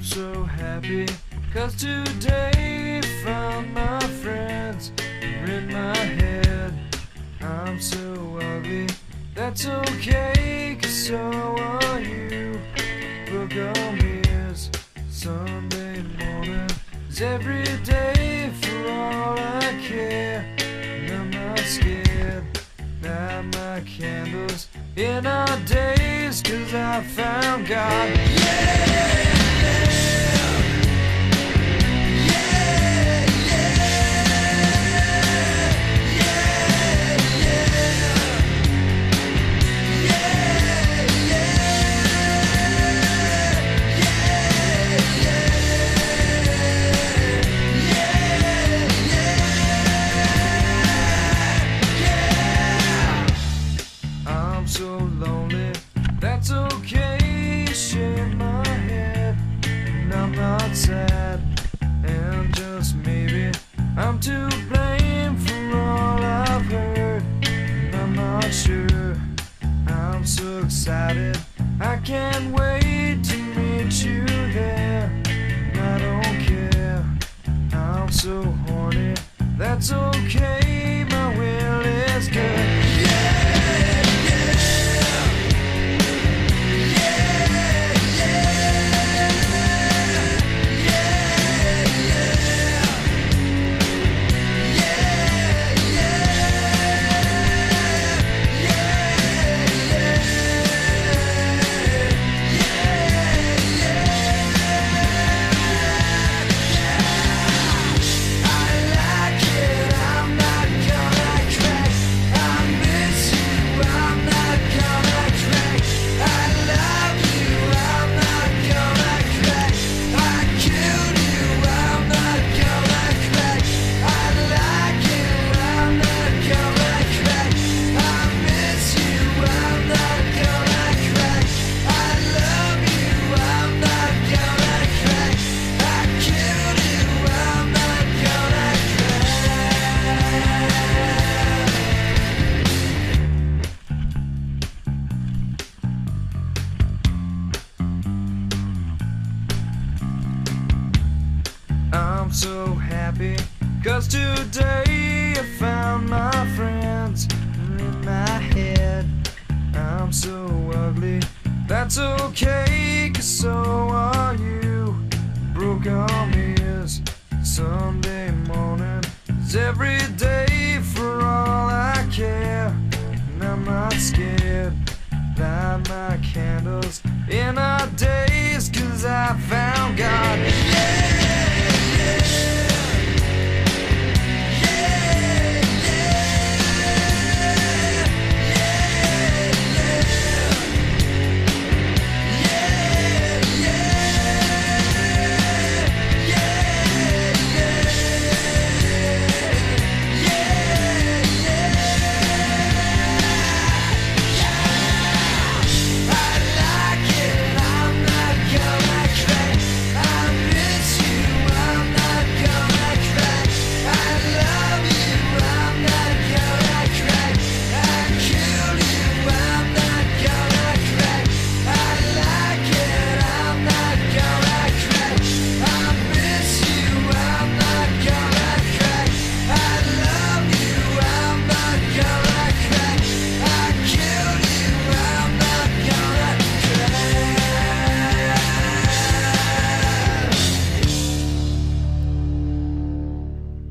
I'm so happy, 'cause today found my friends are in my head. I'm so ugly, that's okay, 'cause so are you. Book on mirrors, Sunday morning is every day for all I care. And I'm not scared, light my candles in our days, 'cause I found God. Yeah! I'm so lonely, that's okay, shake my head, and I'm not sad, and just maybe I'm to blame for all I've heard, and I'm not sure. I'm so excited, I can't wait to meet you there, and I don't care, I'm so horny, that's okay, my will is good. I'm so happy, 'cause today I found my friends are in my head. I'm so ugly, that's okay, 'cause so are you. Broke arm is Sunday morning is every day for all I care. And I'm not scared, light my candles in our days, 'cause I found God.